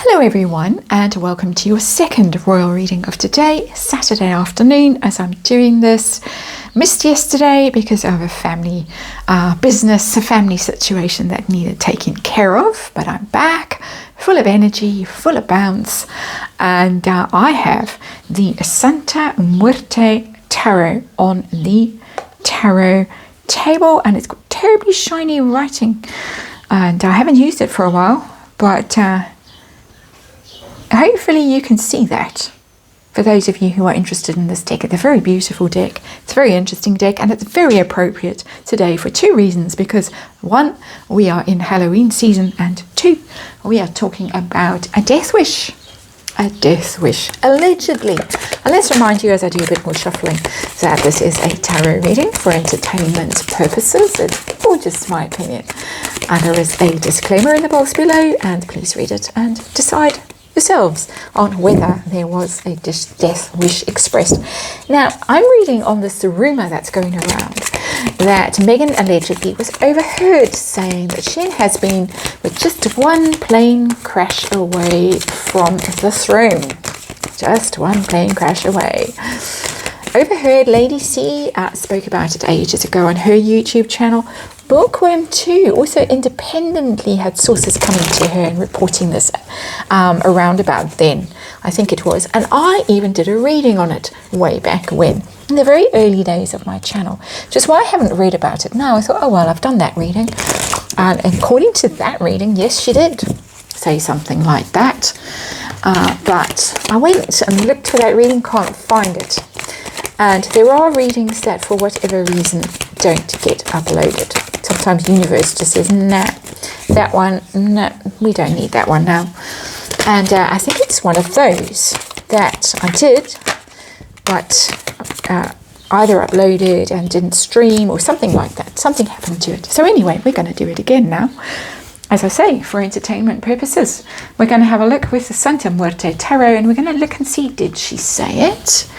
Hello everyone, and welcome to your second royal reading of today, Saturday afternoon. As I'm doing this, missed yesterday because of a family business, a family situation that needed taking care of, but I'm back full of energy, full of bounce, and I have the Santa Muerte Tarot on the tarot table, and it's got terribly shiny writing, and I haven't used it for a while, but hopefully you can see that. For those of you who are interested in this deck, it's a very beautiful deck, it's a very interesting deck, and it's very appropriate today for two reasons. Because one, we are in Halloween season, and two, we are talking about a death wish. A death wish, allegedly. And let's remind you, as I do a bit more shuffling, that this is a tarot reading for entertainment purposes. It's all just my opinion. And there is a disclaimer in the box below, and please read it and decide yourselves on whether there was a death wish expressed. Now, I'm reading on this rumor that's going around that Meghan allegedly was overheard saying that she has been with just one plane crash away from the throne. Just one plane crash away. Overheard Lady C spoke about it ages ago on her YouTube channel. Bookworm too also independently had sources coming to her and reporting this around about then, I think it was. And I even did a reading on it way back when, in the very early days of my channel, which is why I haven't read about it now. I thought, oh well, I've done that reading. And according to that reading, yes, she did say something like that. But I went and looked for that reading, can't find it. And there are readings that for whatever reason don't get uploaded. Sometimes universe just says, nah, that one, no, we don't need that one now. And I think it's one of those that I did, but either uploaded and didn't stream or something like that. Something happened to it. So anyway, we're going to do it again now. As I say, for entertainment purposes, we're going to have a look with the Santa Muerte Tarot, and we're going to look and see, did she say it?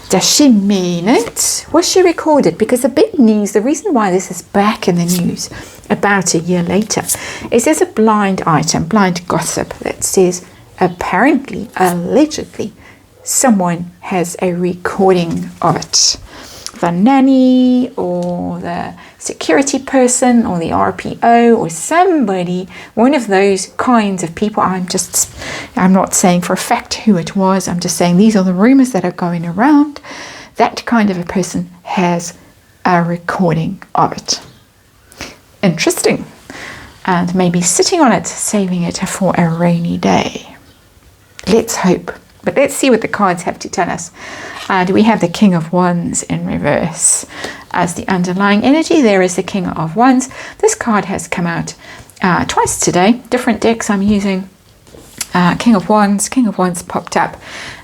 Does she mean it? Was she recorded? Because the big news, the reason why this is back in the news about a year later, is there's a blind item, blind gossip that says apparently, allegedly, someone has a recording of it. The nanny or the security person or the RPO or somebody, one of those kinds of people. I'm not saying for a fact who it was. I'm just saying these are the rumors that are going around. That kind of a person has a recording of it. Interesting. And maybe sitting on it, saving it for a rainy day. Let's hope. But let's see what the cards have to tell us. And we have the King of Wands in reverse as the underlying energy. There is the King of Wands. This card has come out twice today. Different decks I'm using. King of Wands. King of Wands popped up.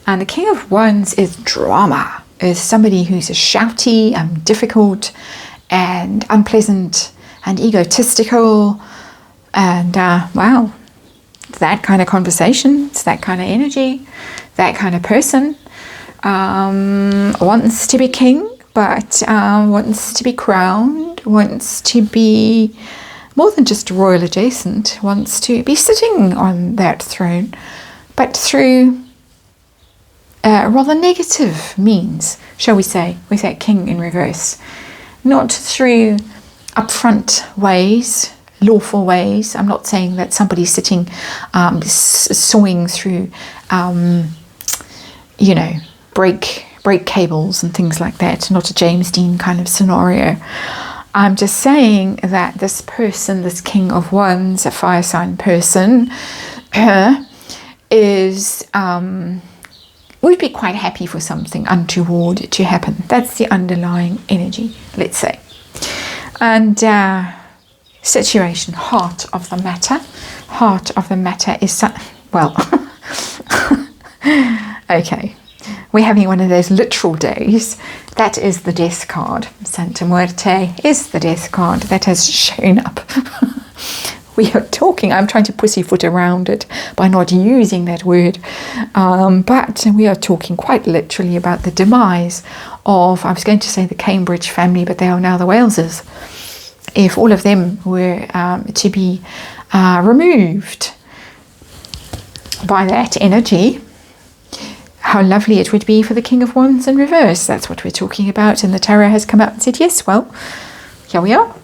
And the King of Wands is drama. Is somebody who's shouty and difficult and unpleasant and egotistical. And wow, it's that kind of conversation. It's that kind of energy. That kind of person wants to be king, but wants to be crowned, wants to be more than just royal adjacent, wants to be sitting on that throne, but through rather negative means, shall we say, with that king in reverse. Not through upfront ways, lawful ways. I'm not saying that somebody's sitting sawing through break cables and things like that. Not a James Dean kind of scenario. I'm just saying that this person, this King of Wands, a fire sign person, is would be quite happy for something untoward to happen. That's the underlying energy, let's say. And situation, heart of the matter. Heart of the matter is well. Okay, we're having one of those literal days. That is the death card. Santa Muerte is the death card that has shown up. We are talking, I'm trying to pussyfoot around it by not using that word, but we are talking quite literally about the demise of, I was going to say the Cambridge family, but they are now the Waleses. If all of them were to be removed by that energy, how lovely it would be for the King of Wands in reverse. That's what we're talking about. And the tarot has come up and said, yes, well, here we are.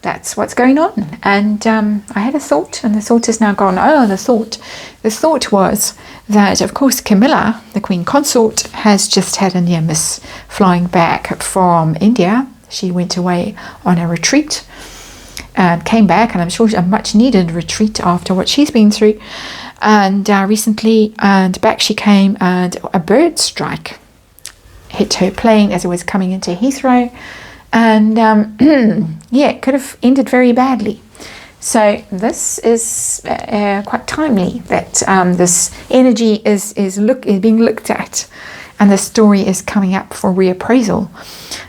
That's what's going on. And I had a thought, and the thought is now gone. Oh, the thought was that, of course, Camilla, the Queen Consort, has just had a near miss flying back from India. She went away on a retreat and came back, and I'm sure a much needed retreat after what she's been through. And recently, and back she came, and a bird strike hit her plane as it was coming into Heathrow. And yeah, it could have ended very badly. So this is quite timely that this energy is being looked at, and the story is coming up for reappraisal.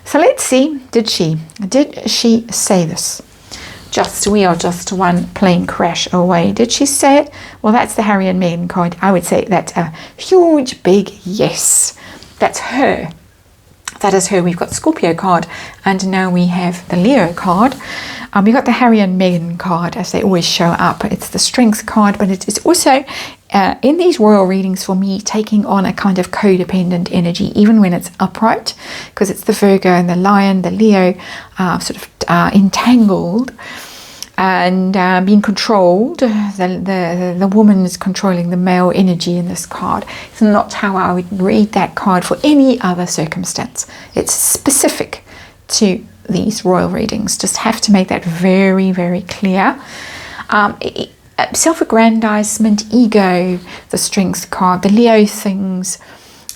So let's see, did she say this? We are just one plane crash away. Did she say it? Well, that's the Harry and Meghan card. I would say that's a huge, big yes. That's her. That is her. We've got Scorpio card, and now we have the Leo card. We got the Harry and Meghan card, as they always show up. It's the Strength card, but it is also in these royal readings for me taking on a kind of codependent energy, even when it's upright, because it's the Virgo and the Lion, the Leo, sort of entangled and being controlled. The woman is controlling the male energy in this card. It's not how I would read that card for any other circumstance. It's specific to these royal readings. Just have to make that very, very clear. Self-aggrandizement, ego, the Strength card, the Leo things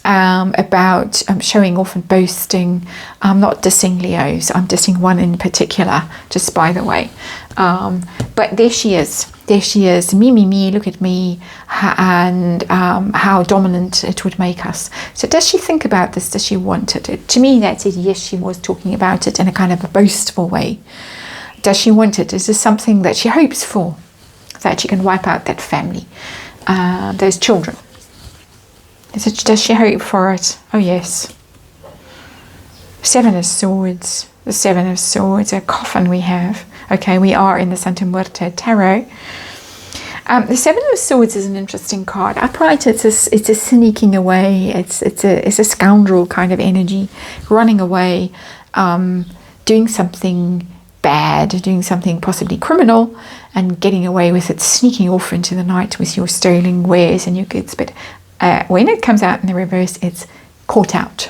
about showing off and boasting. I'm not dissing Leos. I'm dissing one in particular, just by the way. But there she is. There she is. Me, look at me. And how dominant it would make us. So does she think about this? Does she want it? To me, that says yes, she was talking about it in a kind of a boastful way. Does she want it? Is this something that she hopes for? That she can wipe out that family, those children. Does she hope for it? Oh yes. Seven of Swords. The Seven of Swords. A coffin we have. Okay, we are in the Santa Muerte Tarot. The Seven of Swords is an interesting card. Upright, it's a sneaking away. It's a scoundrel kind of energy, running away, doing something bad, doing something possibly criminal, and getting away with it, sneaking off into the night with your stolen wares and your goods. But when it comes out in the reverse, it's caught out.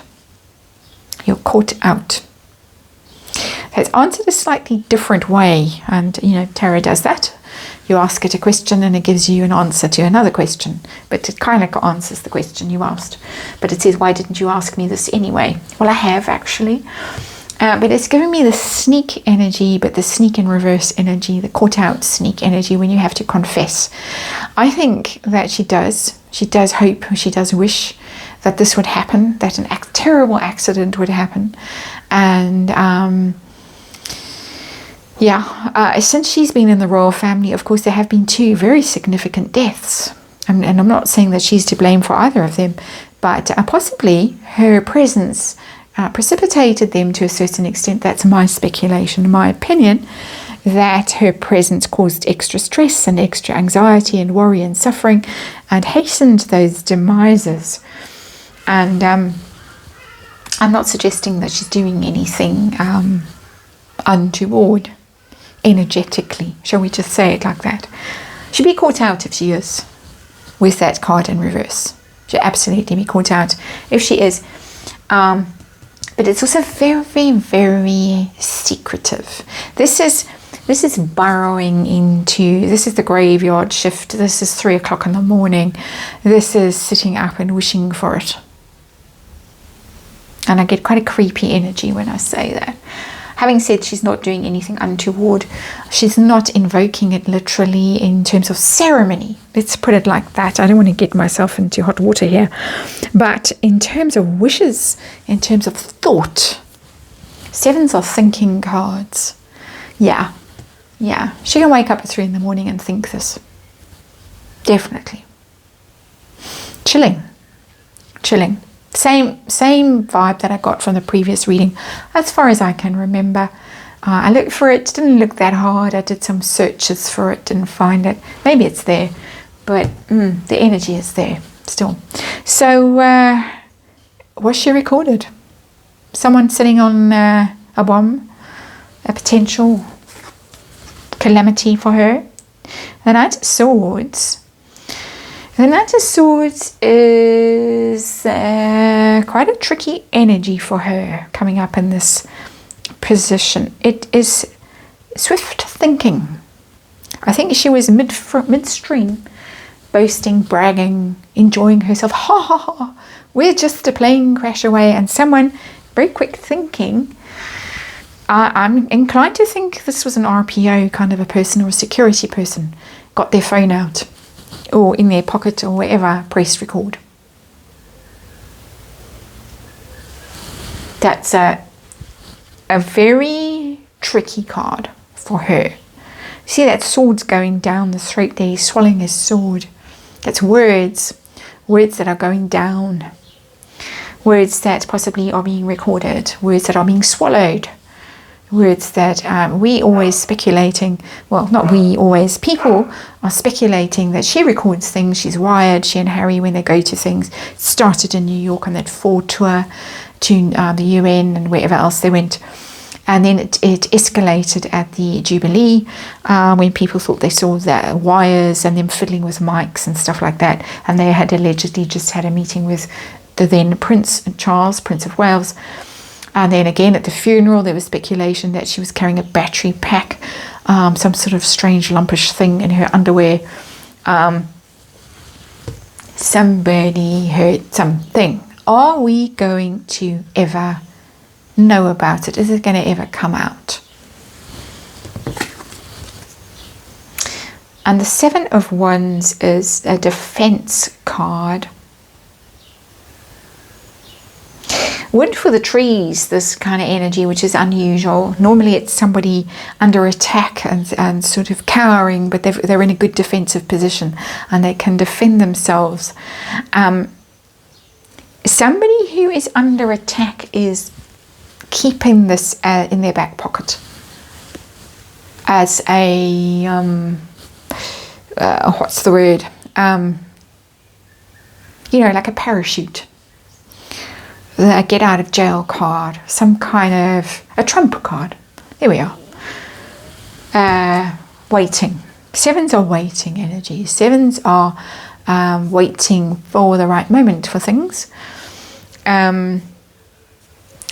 You're caught out. So it's answered a slightly different way, and tarot does that. You ask it a question and it gives you an answer to another question, but it kind of answers the question you asked. But it says, why didn't you ask me this anyway? Well, I have actually. But it's giving me the sneak energy, but the sneak in reverse energy, the caught out sneak energy when you have to confess. I think that she does hope, she does wish that this would happen, that a terrible accident would happen. And since she's been in the royal family, of course, there have been two very significant deaths. And I'm not saying that she's to blame for either of them, but possibly her presence precipitated them to a certain extent. That's my speculation, my opinion, that her presence caused extra stress and extra anxiety and worry and suffering and hastened those demises. And I'm not suggesting that she's doing anything untoward energetically. Shall we just say it like that? She'd be caught out if she is with that card in reverse. She'll absolutely be caught out if she is. But it's also very, very secretive. This is burrowing into, this is the graveyard shift. This is 3 o'clock in the morning. This is sitting up and wishing for it. And I get quite a creepy energy when I say that. Having said she's not doing anything untoward, she's not invoking it literally in terms of ceremony. Let's put it like that. I don't want to get myself into hot water here. But in terms of wishes, in terms of thought, sevens are thinking cards. Yeah. She can wake up at 3 in the morning and think this. Definitely. Chilling. Same vibe that I got from the previous reading, as far as I can remember. I looked for it, didn't look that hard. I did some searches for it, didn't find it. Maybe it's there, but the energy is there still. So was she recorded? Someone sitting on a bomb, a potential calamity for her. The Knight of Swords. The Knight of Swords is quite a tricky energy for her coming up in this position. It is swift thinking. I think she was midstream, boasting, bragging, enjoying herself. Ha ha ha! We're just a plane crash away, and someone very quick thinking. I'm inclined to think this was an RPO kind of a person, or a security person, got their phone out or in their pocket or wherever, pressed record. That's a very tricky card for her. See that sword's going down the throat there, he's swallowing his sword. That's words that are going down, words that possibly are being recorded, words that are being swallowed, words that we always speculating, well, not we always, people are speculating that she records things, she's wired, she and Harry, when they go to things, started in New York on that Ford tour to the UN and wherever else they went. And then it escalated at the Jubilee when people thought they saw the wires and them fiddling with mics and stuff like that. And they had allegedly just had a meeting with the then Prince Charles, Prince of Wales. And then again at the funeral, there was speculation that she was carrying a battery pack, some sort of strange lumpish thing in her underwear. Somebody heard something. Are we going to ever know about it? Is it going to ever come out? And the Seven of Wands is a defense card. Wood for the trees, this kind of energy, which is unusual. Normally it's somebody under attack and sort of cowering, but they're in a good defensive position and they can defend themselves. Somebody who is under attack is keeping this in their back pocket as a what's the word, like a parachute, a get out of jail card, some kind of a trump card. There we are. Waiting. Sevens are waiting energy. Sevens are waiting for the right moment for things.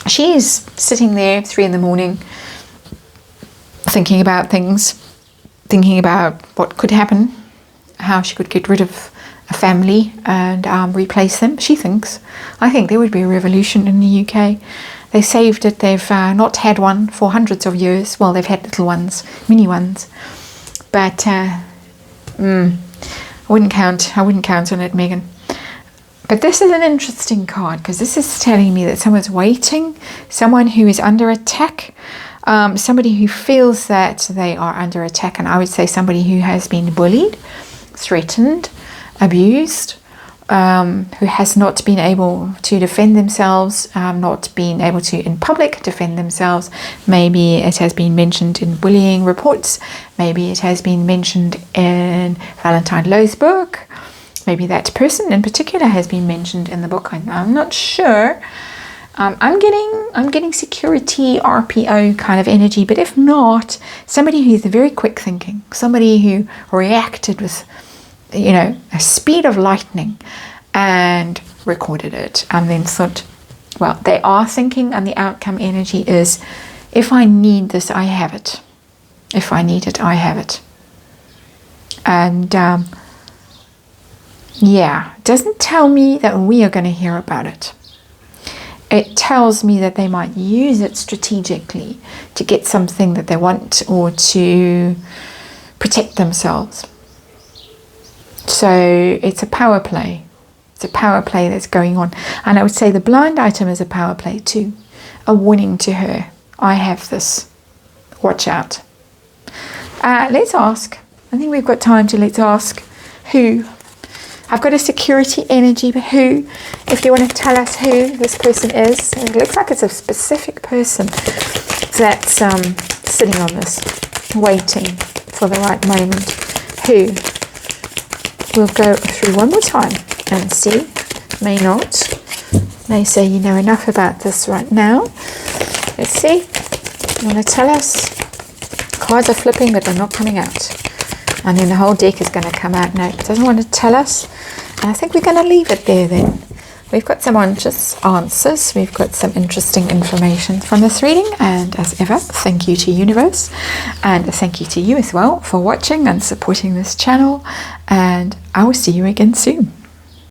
She is sitting there 3 a.m, thinking about things, thinking about what could happen, how she could get rid of a family and replace them. She thinks, I think there would be a revolution in the UK. They saved it. They've not had one for hundreds of years. Well, they've had little ones, mini ones, but I wouldn't count on it, Megan. But this is an interesting card because this is telling me that someone's waiting, someone who is under attack, somebody who feels that they are under attack, and I would say somebody who has been bullied, threatened, abused, who has not been able to defend themselves, not been able to in public defend themselves. Maybe it has been mentioned in bullying reports, maybe it has been mentioned in Valentine Lowe's book. Maybe that person in particular has been mentioned in the book. I'm not sure. I'm getting security, RPO kind of energy, but if not, somebody who's very quick thinking, somebody who reacted with, a speed of lightning and recorded it and then thought, well, they are thinking, and the outcome energy is, if I need this, I have it. If I need it, I have it. And it doesn't tell me that we are going to hear about it. It tells me that they might use it strategically to get something that they want or to protect themselves. So it's a power play. It's a power play that's going on. And I would say the blind item is a power play too. A warning to her. I have this. Watch out. Let's ask. I think we've got time to let's ask who. I've got a security energy, but who? If you want to tell us who this person is. It looks like it's a specific person that's sitting on this, waiting for the right moment. Who? we'll go through one more time and see. May not. May say you know enough about this right now. Let's see. You want to tell us? Cards are flipping, but they're not coming out. And then the whole deck is going to come out. No, it doesn't want to tell us. And I think we're going to leave it there then. We've got some answers. We've got some interesting information from this reading. And as ever, thank you to Universe. And thank you to you as well for watching and supporting this channel. And I will see you again soon.